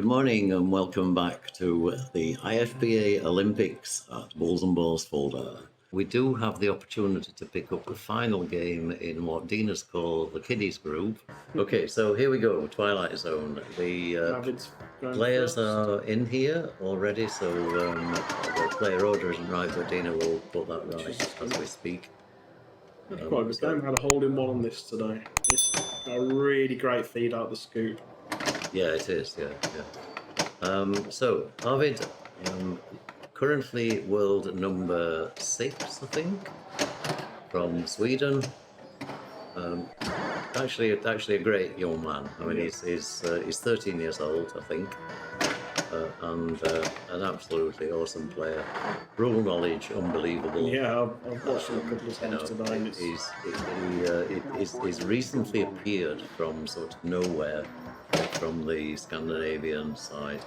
morning and welcome back to the IFPA Olympics at Bulls&Balls Fulda. We do have the opportunity to pick up the final game in what Dina's called the kiddies group. Okay, so here we go, Twilight Zone. The players are in here already, so the player order isn't right, but Dina will put that right as we speak. Quite a good game. Had a hole-in-one on this today. It's a really great feed out the scoop. Yeah, it is, yeah. So, Arvid, currently world number 6, I think, from Sweden. Actually a great young man. I mean, he's 13 years old, I think, and an absolutely awesome player. Rule knowledge, unbelievable. Yeah, I've watched him a couple of times today. He's recently appeared from sort of nowhere, from the Scandinavian side.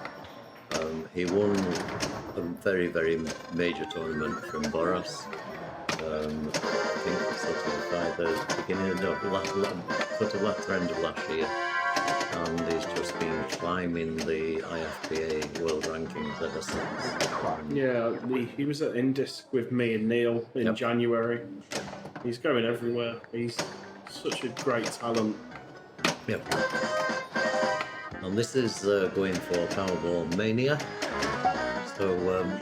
He won a very, very major tournament from Boras. I think sort of by the beginning of latter end of last year, and he's just been climbing the IFPA world rankings ever since. Yeah, he was at Indisc with me and Neil in January. He's going everywhere. He's such a great talent. Yep. And this is going for Powerball Mania. So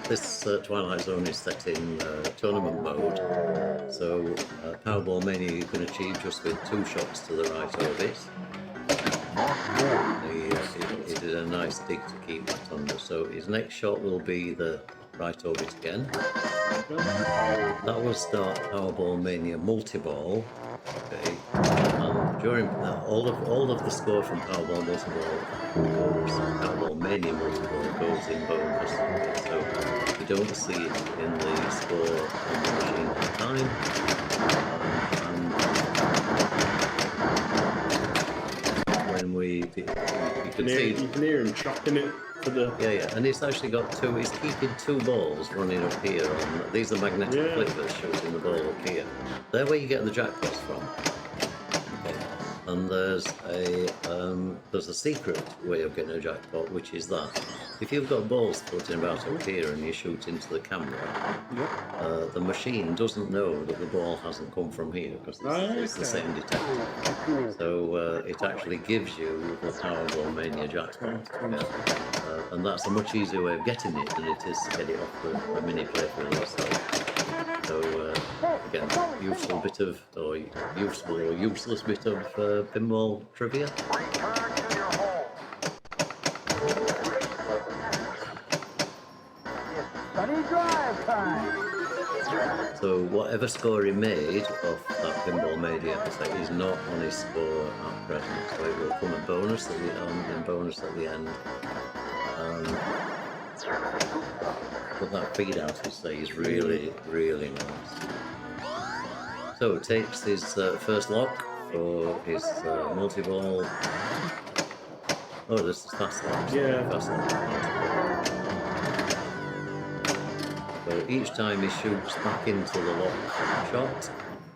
this Twilight Zone is set in tournament mode. So Powerball Mania you can achieve just with 2 shots to the right orbit. He did a nice dig to keep that under. So his next shot will be the right orbit again. That will start Powerball Mania multi-ball. Okay. During all of the score from Powerball multi-ball goes, Powerball Mania multi-ball goes in bonus. So you don't see it in the score on the machine at the time. And when you can hear him chopping it for the... Yeah, and it's actually got he's keeping 2 balls running up here. These are magnetic flippers shooting the ball up here. They're where you get the jackpots from. And there's a secret way of getting a jackpot, which is that if you've got balls floating about up here and you shoot into the camera, the machine doesn't know that the ball hasn't come from here because it's the same detector. So it actually gives you the Powerball Mania jackpot. And that's a much easier way of getting it than it is to get it off the mini playfield yourself. So again, useful or useless bit of pinball trivia. So whatever score he made off that Pinball Mania episode is not on his score at present. So it will come a bonus at the end. But that feed out is really, really nice. So it takes his first lock for his multi-ball. Oh, this is fast lock. Fast lock. So each time he shoots back into the lock shot,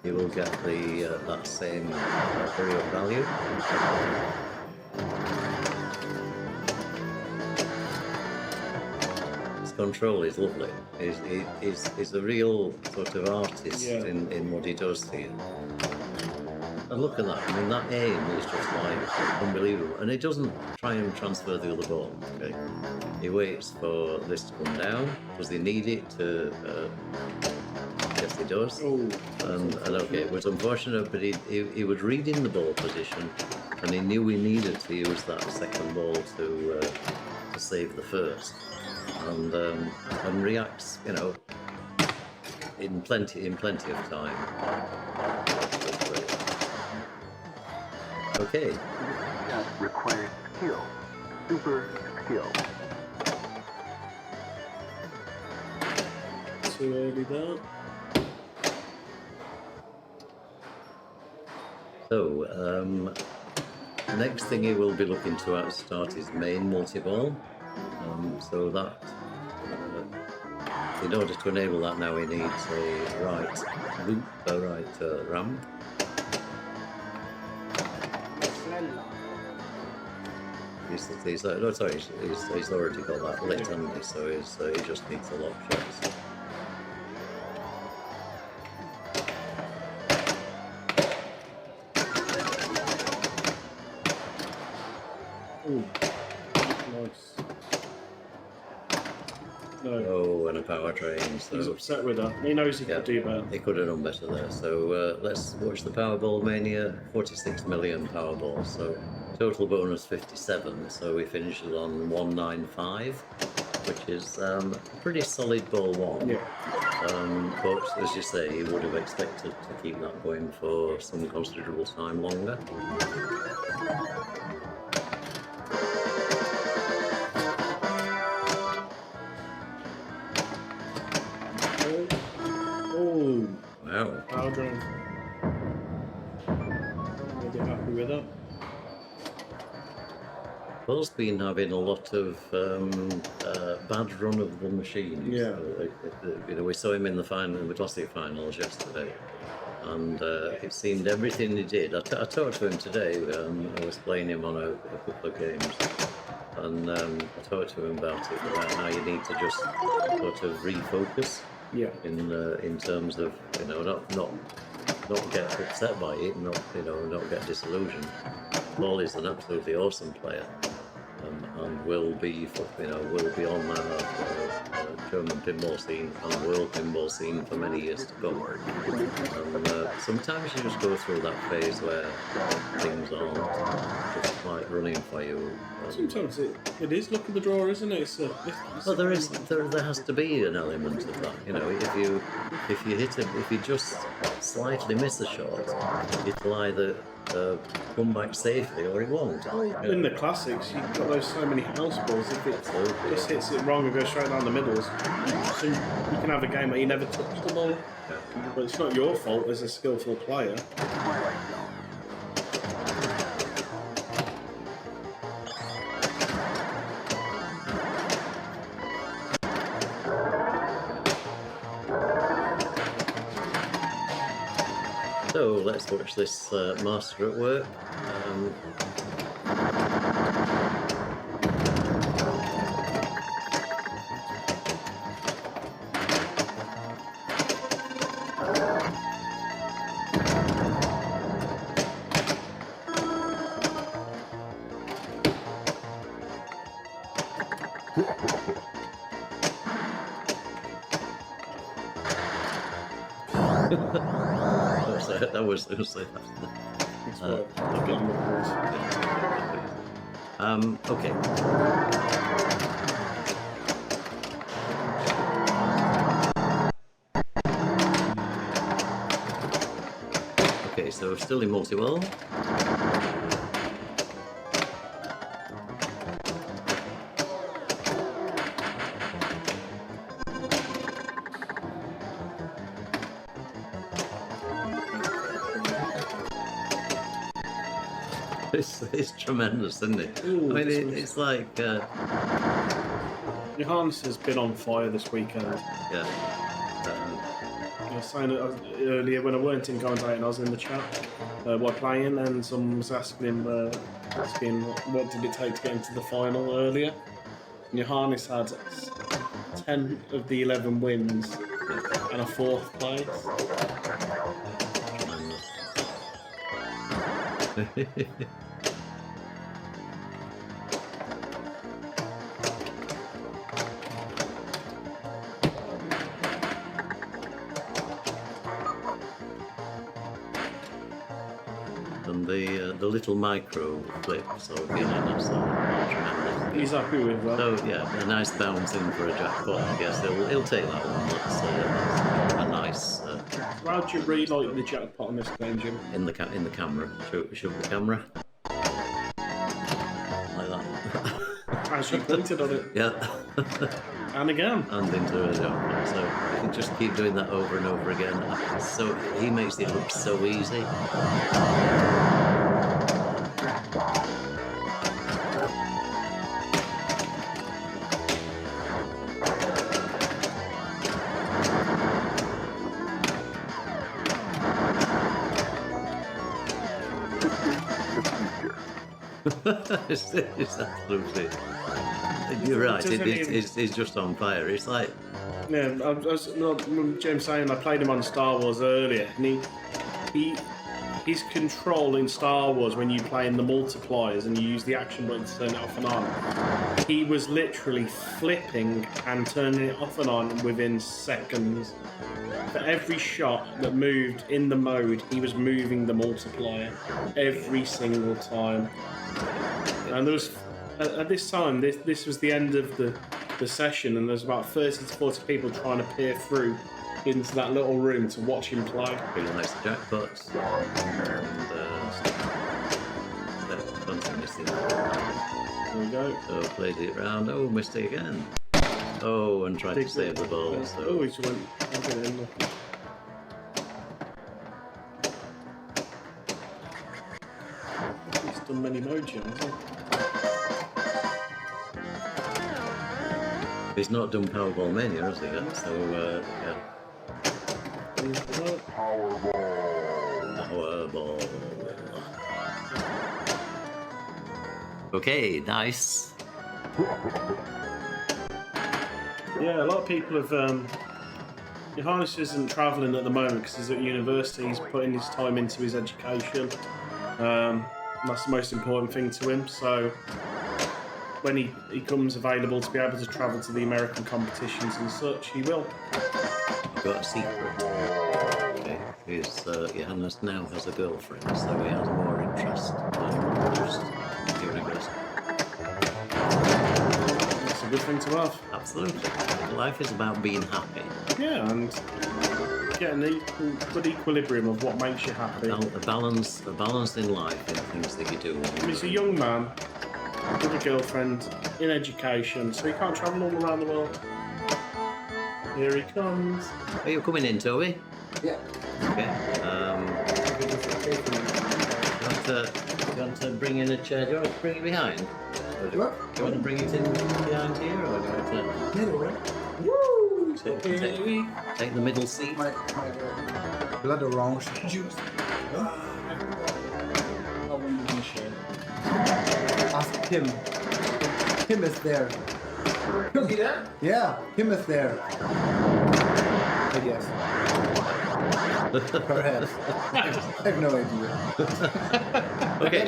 he will get that same hurry-up value. Control is lovely. He's a real sort of artist in what he does here. And look at that. I mean, that aim is just like unbelievable. And he doesn't try and transfer the other ball. Okay, he waits for this to come down. Does he need it to? Yes, he does. And okay, it was unfortunate, but he was reading the ball position, and he knew he needed to use that second ball to save the first. And reacts, in plenty of time. Okay. That requires skill, super skill. Too early there. So, next thing he will be looking to start his main multi-ball. So that, in order to enable that now, he needs a right loop, a right ramp. no, sorry, he's already got that lit, hasn't he? So he just needs a lock shots. Ooh, nice. No. Oh, and a powertrain. So He's upset with that. He knows he could do better. He could have done better there. So let's watch the Powerball Mania. 46 million Powerball. So total bonus 57. So we finished it on 195, which is a pretty solid ball one. Yeah. But as you say, you would have expected to keep that going for some considerable time longer. Oh, Wow. power drone. Maybe happy with that. Paul's been having a lot of bad run of the machines. Yeah. We saw him in the final, in the classic finals yesterday, and it seemed everything he did. I talked to him today. I was playing him on a couple of games, and I talked to him about how you need to just sort of refocus. Yeah. In terms of not get upset by it, not get disillusioned. Paul is an absolutely awesome player, and will be on the German pinball scene and world pinball scene for many years to come. And sometimes you just go through that phase where things aren't just quite running for you. Sometimes it is luck of the draw, isn't it? Well, there has to be an element of that. If you just slightly miss a shot, it'll either come back safely or it won't. In the classics, you've got those so many house balls. If it just hits it wrong and goes straight down the middles, so you can have a game where you never touch the ball. But it's not your fault as a skillful player. Twilight Zone. So let's watch this master at work. That was It's what I'll get them okay. Okay, so still in multi-ball. It's tremendous, isn't it? Ooh, I mean, it's like... Johannes has been on fire this weekend. Yeah. I was saying it earlier when I weren't in commentating, I was in the chat while playing, and someone was asking what did it take to get into the final earlier. And Johannes had 10 of the 11 wins and a 4th place. Tremendous. And the little micro flips or behind tremendous. He's happy with that. So yeah, a nice bounce in for a jackpot. I guess he'll take that one. That's a nice. How do you read like the jackpot on this game, Jim? In the camera. Show the camera. Like that. As you pointed on it. Yeah. And again. And into a jackpot. So you can just keep doing that over and over again. So he makes it look so easy. It's absolutely. You're right. It's just on fire. It's like Yeah, I was James saying I played him on Star Wars earlier, and his control in Star Wars when you play in the multipliers and you use the action button to turn it off and on, he was literally flipping and turning it off and on within seconds. For every shot that moved in the mode, he was moving the multiplier every single time. And there was at this time, this was the end of the session, and there's about 30 to 40 people trying to peer through into that little room to watch him play. really likes the jackpots. And constant missing. There we go. So played it round. Oh, missed it again. Oh, and tried to save the ball. Oh, So he just went. I'll get it in there. He's done many modes, hasn't he? he's not done Powerball Mania, has he? Yet? So yeah. Powerball. Okay, nice. Yeah, a lot of people have. Johannes isn't travelling at the moment because he's at university. He's putting his time into his education. That's the most important thing to him. So when he comes available to be able to travel to the American competitions and such, he will. I've got a secret. Okay, Johannes now has a girlfriend, so he has more interest than just university. That's a good thing to have. Absolutely. Life is about being happy. Yeah, and getting a good equilibrium of what makes you happy. A balance in life in things that you do. He's a young man with a girlfriend in education, so he can't travel all around the world. Here he comes. Are you coming in, Toby? Yeah. Okay. Do you want to bring in a chair? Do you want to bring it behind? Or do What? you want to bring it in behind here, or do you want to Middle, right? Woo! take the middle seat? My blood orange juice. Ask him. Him is there. Is he there? Yeah, him is there. I guess. Perhaps. I have no idea. Okay.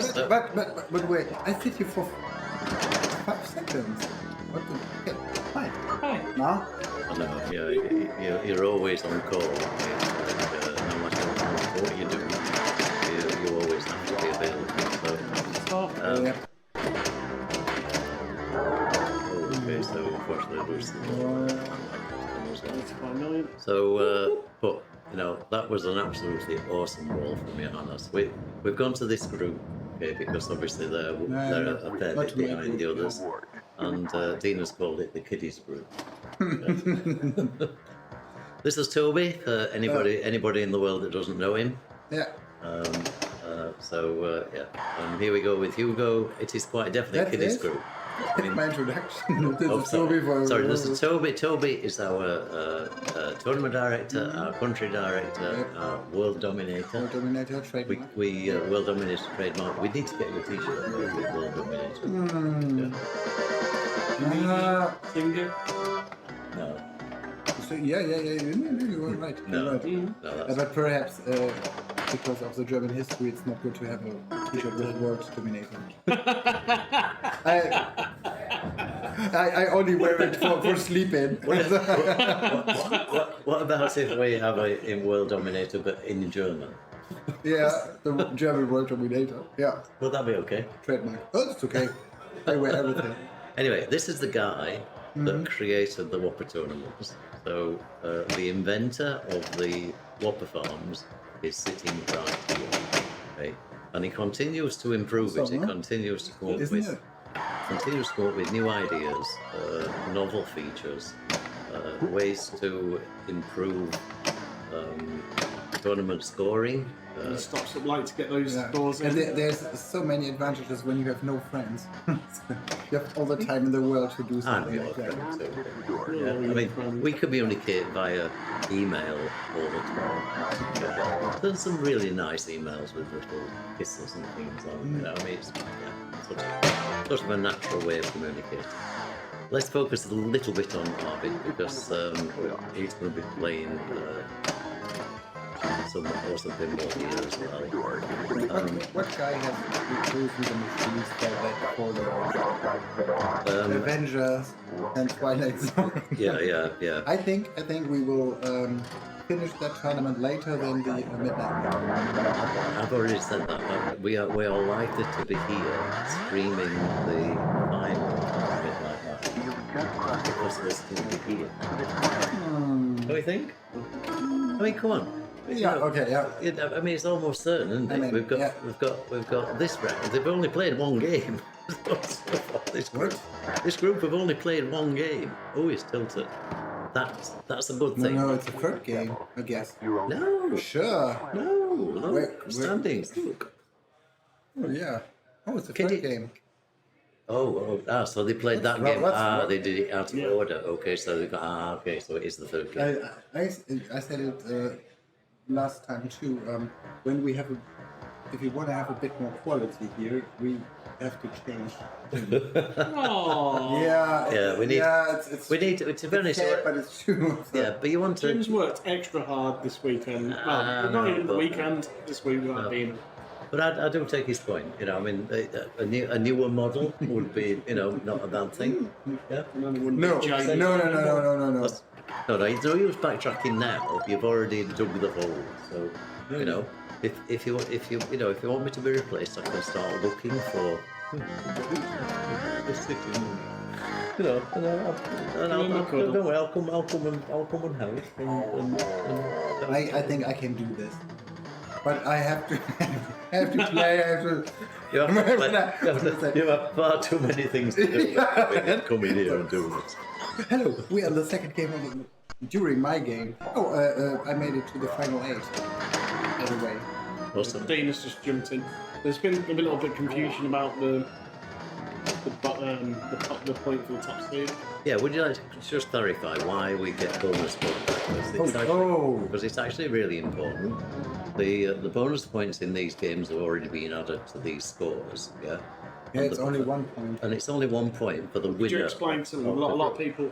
But wait, I sit here for 5 seconds. What the heck? Hi. Hi. Now? No, you're always on call. No matter what you do, you always have to be available. So, Yeah. okay, so unfortunately, there's the ball. 85 million. So, but you know, that was an absolutely awesome ball from Johannes. We've gone to this group, okay, because obviously they're a fair bit behind the others, and Dina's called it the kiddies group. This is Toby. For anybody in the world that doesn't know him. Yeah. And here we go with Hugo. It is quite definitely a kiddies group. That's my introduction. This is Toby for... Sorry, this is Toby. Toby is our tournament director, our country director, our world dominator. Dominator, trademark. We world dominator trademark. We need to get you a t-shirt with world dominator. Singer. No. So, yeah, you were right. No. You're right. No, that's But perhaps because of the German history, it's not good to have a t-shirt with world dominator. I only wear it for sleeping. what about if we have a in world dominator but in German? Yeah, the German world dominator. Yeah, Would that be okay? trademark. Oh, it's okay. I wear everything. Anyway, this is the guy that created the Whopper tournaments. So the inventor of the Whopper farms is sitting right here, okay? And he continues to improve it. He continues to come up Isn't with it? continues to come up with new ideas, novel features, ways to improve tournament scoring. He stops up late to get those Yeah. doors in. And there's so many advantages when you have no friends. You have all the time in the world to do And something your like that. friends, okay. Yeah, I mean, we communicate via email all the time. Yeah. There's some really nice emails with little kisses and things on. You know, I mean, sort of a natural way of communicating. Let's focus a little bit on Arvid because he's going to be playing some awesome pinball here as well. What guy has chosen the machines for the Avengers and Twilight Zone? Yeah. I think we will finish that tournament later than the midnight. I've already said that. We are likely to be here streaming the final midnight match because we're still here. What do you think? I mean, come on. Yeah. Okay. Yeah. I mean, it's almost certain, isn't it? We've got this round. They've only played one game. This group have only played one game. Oh, he's tilted. That's a good thing. No, it's a third game, I guess. No. Sure. No. Standings. Look. Oh yeah. Oh, it's a third game. So they played that game. They did it out of order. Okay, so they got. Okay, so it is the third game. I said it last time too. When we have if you want to have a bit more quality here, we have to change. Oh. Yeah. We need. Yeah, We need to be honest. sad, but it's true. So. Yeah, but you want to. Jim's worked extra hard this weekend. Well, not even the weekend. This week without being. But I do take his point. You know, I mean, a newer model would be, not a bad thing. Yeah. No. No, he was backtracking now. You've already dug the hole. So, if you want me to be replaced, I can start looking for. I'll come and help. I think I can do this, but I have to play. You have far too many things to do. Come in here and do it. Hello, we are the second game during my game. I made it to the final 8. Anyway. Awesome. Dean has just jumped in. There's been a little bit of confusion about the point for the top seed. Yeah, would you like to just clarify why we get bonus points? Because it's actually really important. The bonus points in these games have already been added to these scores. Yeah. Yeah, it's only 1 point. And it's only 1 point for the winner. Could you explain to them? A lot of people.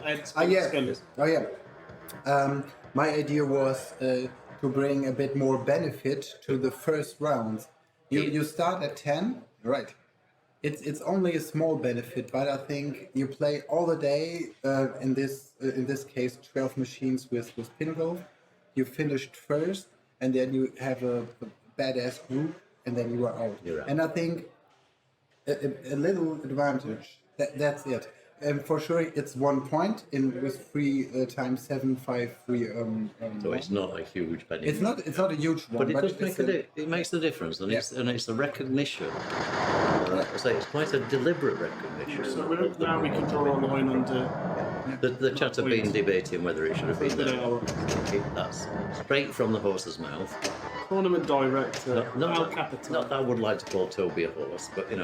My idea was to bring a bit more benefit to the first rounds. You start at 10, right? It's only a small benefit, but I think you play all the day. In this case, 12 machines with Pingolf. You finished first, and then you have a badass group, and then you are out. And I think a little advantage. That's it. And for sure, it's 1 point with 3 times 7, 5, 3. So it's not a huge benefit. It's not a huge one, but it does it makes a difference, and it's a recognition. So it's quite a deliberate recognition. So now we can draw on the line under. The chat have been debating whether it should have been there. That's straight from the horse's mouth. Tournament director, Not that I would like to call Toby a horse, but if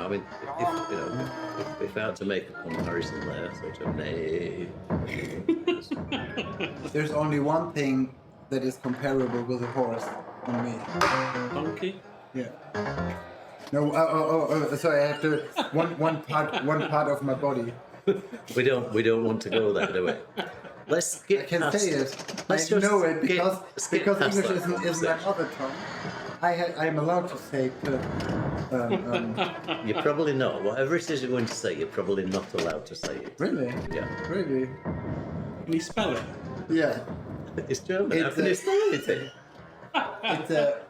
I had to make a comparison there, sort of There's only one thing that is comparable with a horse on me. Donkey? Yeah. No. Sorry. I have to one part of my body. We don't want to go there, do we? Let's get I can past say it. I know it because English isn't my mother tongue. I am allowed to say. You're probably not. Whatever it is you're going to say, you're probably not allowed to say it. Really? Yeah. Really? Can you spell it? Yeah. It's German. How can you spell it? It's a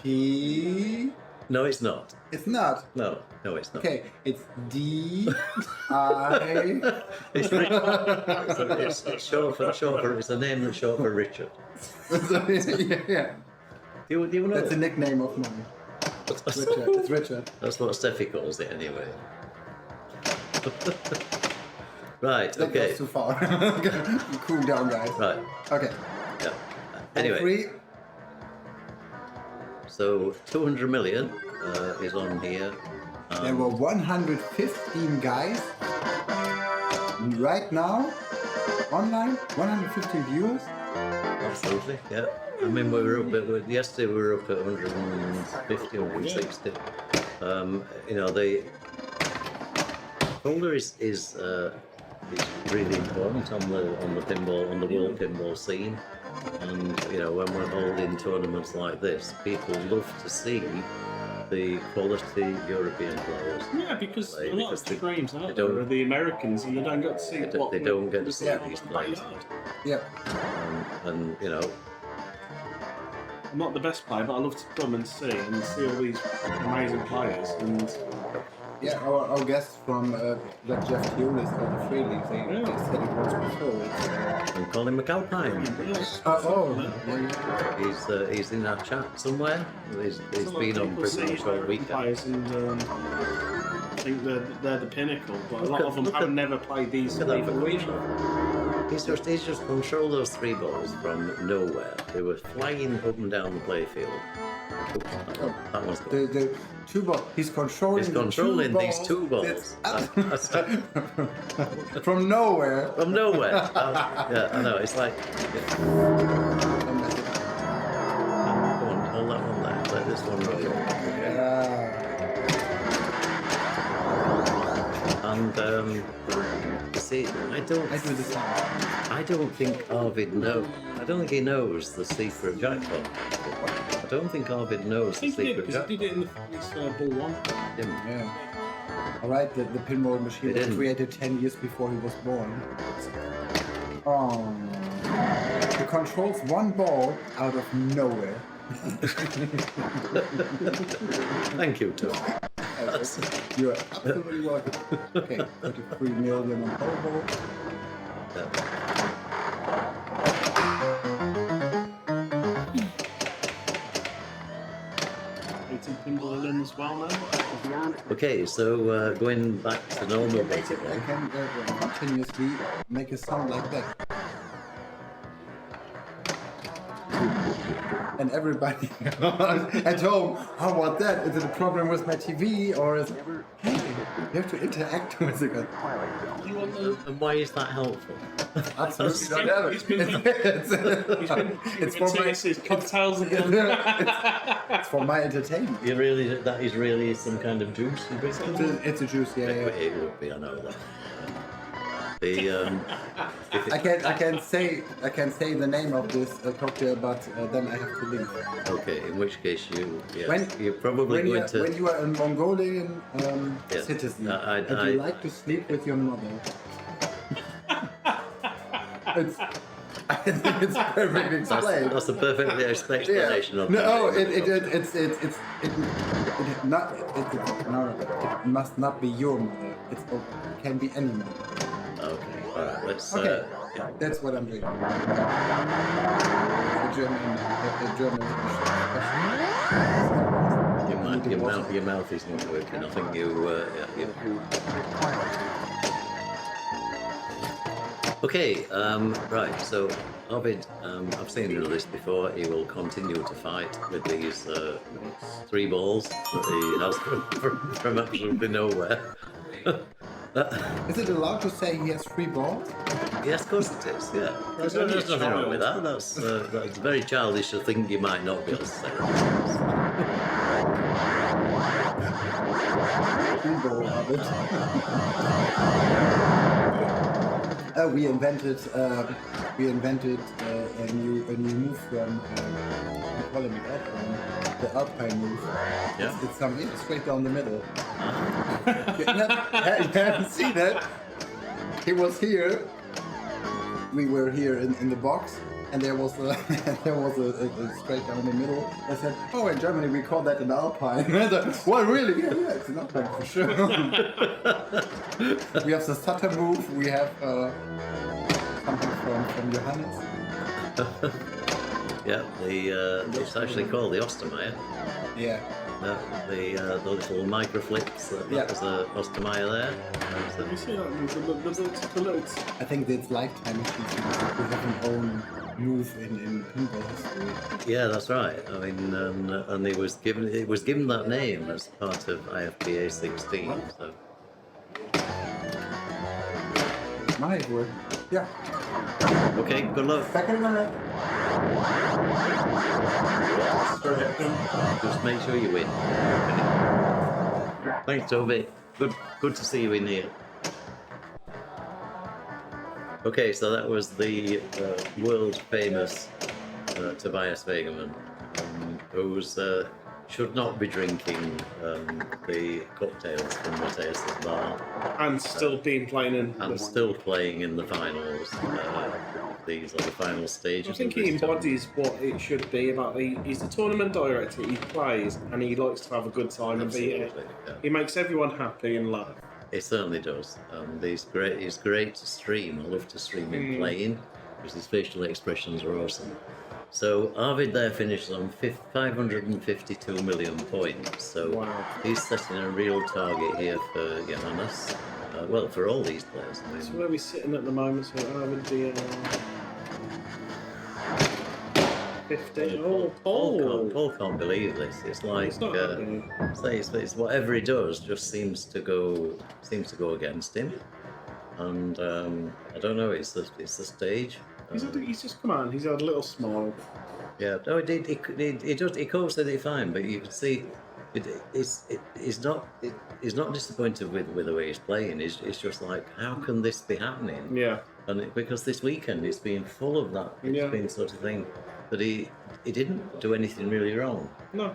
P. No, it's not. It's not. No, it's not. Okay, it's D I. It's short for. It's a name that's short for Richard. Yeah. Do you know? That's a nickname of mine. Richard. It's Richard. That's what Steffi calls it anyway. Right. That Okay. goes too far. Cool down, guys. Right. Okay. Yeah. Anyway. 3. So 200 million is on here. There were 115 guys right now online. 115 viewers. Absolutely, yeah. I mean, yesterday we were up at 150, 160. you know, the Fulda is really important on the pinball, on the world pinball scene. And you know, when we're holding tournaments like this, people love to see the quality European players. Yeah, because a lot of the games out don't- there are the Americans, and they don't get to see what they don't get to see what these the players. backyard. Yeah. And you know, I'm not the best player, but I love to come and see all these amazing players. And Yeah, our guest from that Jeff Hewlett or the Free League, they said it once before. It's, and Colin McAlpine. He's in our chat somewhere. He's been on pretty much all weekend. Players and I think they're the pinnacle, but a lot of them look have at- never played these look at that league formation. He's just controlled those 3 balls from nowhere. They were flying up and down the playfield. Oops, that one's good. the 2 balls. He's controlling. He's controlling the these 2 balls. That's from nowhere. From nowhere. Yeah, I know. It's like. Yeah. Go on, hold that one there. Let this one roll. Okay. And you see, I do the same. I don't think Arvid knows. I don't think he knows the secret jackpot. I don't think Arvid knows I the think he did, secret because he jackpot. did it in this Ball 1. Yeah. All right, the pinball machine It was didn't. created 10 years before he was born. Oh. He controls 1 ball out of nowhere. Thank you, Toby. You're absolutely welcome. Okay, 33 million on Hobo. Pinball in as well now. Okay, so going back to normal I basically. can continuously make a sound like that. And everybody at home, how about that? Is it a problem with my TV or is hey, you have to interact with the guy. Twilight Zone. And why is that helpful? Absolutely not ever. He's been It's for my his cocktails again. it's for my entertainment. You really, that is really some kind of juice you drink? It's a juice, yeah. It would be, I know that. The I can say the name of this cocktail, but then I have to leave. okay, in which case you're When probably going when to. you are a Mongolian Yes. citizen I- and you like to sleep with your mother, it's, I think it's perfectly explained. That's a perfectly explanation of No, that. it must not be your mother. It can be any mother. Okay, all right. Let's. Okay, Yeah. that's what I'm doing. The German. Your mouth is not working. I think you. Okay. Right. So Arvid, I've seen you do this before. He will continue to fight with these 3 balls that he has from absolutely nowhere. Is it allowed to say he has 3 balls? Yes, of course it is. Yeah, there's only a nothing wrong child. with that. That's very childish to think you might not be able to say. 3 ball of it. We invented a new move from we call it the Alpine move. Yeah. It's straight down the middle. You haven't seen it. He was here. We were here in the box, and there was a straight down the middle. I said, "Oh, in Germany we call that an Alpine." I said, "Well, really? Yeah, it's an Alpine for sure." We have the Sutter move. We have something from Johannes. Yeah, it's actually called the Ostermeier. Yeah. The little micro flips. That Yeah. was the Ostermeier there. Have you seen that? The little I think it's lifetime achievement. We have an own move in pinball history. Yeah, that's right. I mean, and it was given that name as part of IFPA 16. So My word. Yeah. okay, good luck. Second minute. Just make sure you win. Thanks, Toby. Good to see you in here. Okay, so that was the world famous Tobias Wagemann, who should not be drinking the cocktails from Matthias's bar. And still been playing in. And still playing in the finals. These are the final stages. I think he embodies what it should be about. He's the tournament director. He plays and he likes to have a good time and beat it. Yeah. He makes everyone happy and laugh. He certainly does. He's great to stream. I love to stream him playing because his facial expressions are awesome. So Arvid there finishes on 552 million points. So Wow. he's setting a real target here for Johannes. Well, for all these players. I mean, So where are we sitting at the moment? So I would be 50. Oh, Paul can't believe this. It's like It's not happening. it's whatever he does just seems to go against him. And I don't know. It's the stage. He's just come on. He's had a little smile. Yeah, no, he copes with it fine, but you can see he's not disappointed with the way he's playing. It's just like, how can this be happening? Yeah. And because this weekend it's been full of that. It's been sort of thing that he didn't do anything really wrong, No.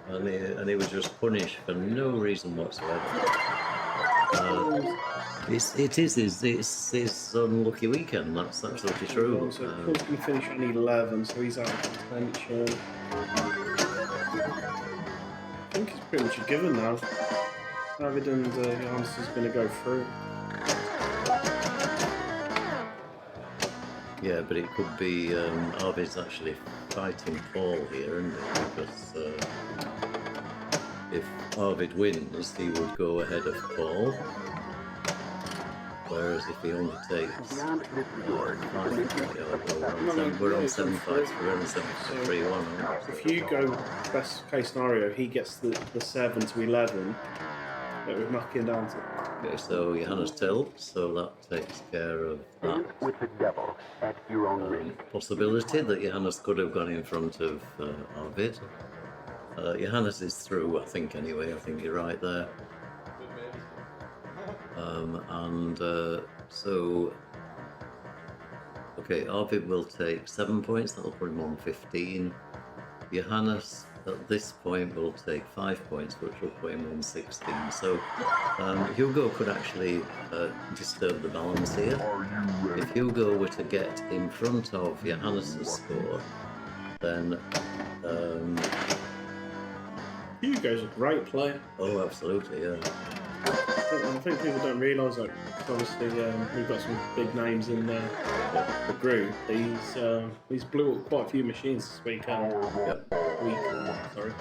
and he was just punished for no reason whatsoever. It is his unlucky weekend. That's absolutely true. So Paul's going to finish on 11, so he's out of contention. I think it's pretty much a given now. Arvid and Johannes is going to go through. Yeah, but it could be Arvid's actually fighting Paul here, isn't it? Because if Arvid wins, he would go ahead of Paul. Whereas if he only takes Beyond this resort, we're on 7 fights, we're on 7-3-1. If you go best case scenario, he gets the 7 to 11. It would knock him down to. Okay, so Johannes tilts, so that takes care of that. with the devil at your own risk. Possibility that Johannes could have gone in front of Arvid. Johannes is through, I think, anyway. I think you're right there. So, okay, Arvid will take 7 points, that'll put him on 15. Johannes, at this point, will take 5 points, which will put him on 16. So, Hugo could actually disturb the balance here. If Hugo were to get in front of Johannes' score, then... Hugo's a great player. oh, absolutely, yeah. I think people don't realise that. Obviously, we've got some big names in the group. He's blew up quite a few machines this weekend. Yep. Sorry.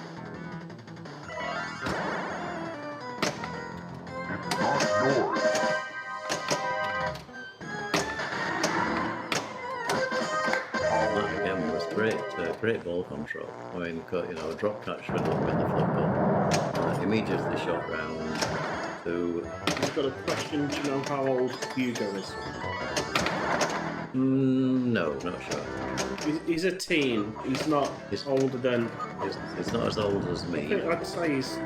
That again was great ball control. I mean, a drop catch with the flip ball. Immediately shot round to... He's got a question. Do you know how old Hugo is? No, not sure. He's a teen. He's not older than. He's not as old as me. I'd say he's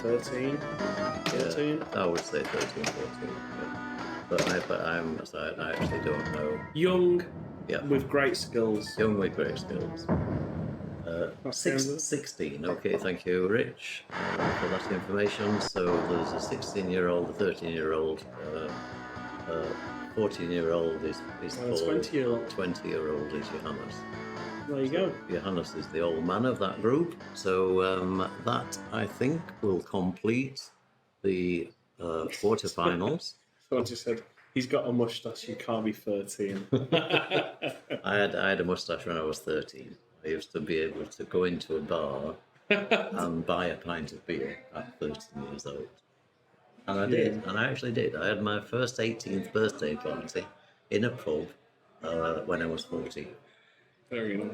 13. 14. Yeah, I would say 13, 14. Yeah. But I actually don't know. Young, Yeah. with great skills. Young with great skills. That's the end of it. 16. Okay, thank you, Rich, for that information. So there's a 16-year-old, a 13-year-old, 14-year-old is And a Paul. 20-year-old. 20-year-old is Johannes. There you go. Johannes is the old man of that group. So that, I think, will complete the quarterfinals. So I just said, he's got a moustache, you can't be 13. I had a moustache when I was 13. I used to be able to go into a bar and buy a pint of beer at 13 years old. And I did, and I actually did. I had my first 18th birthday party in a pub when I was 14. Very nice.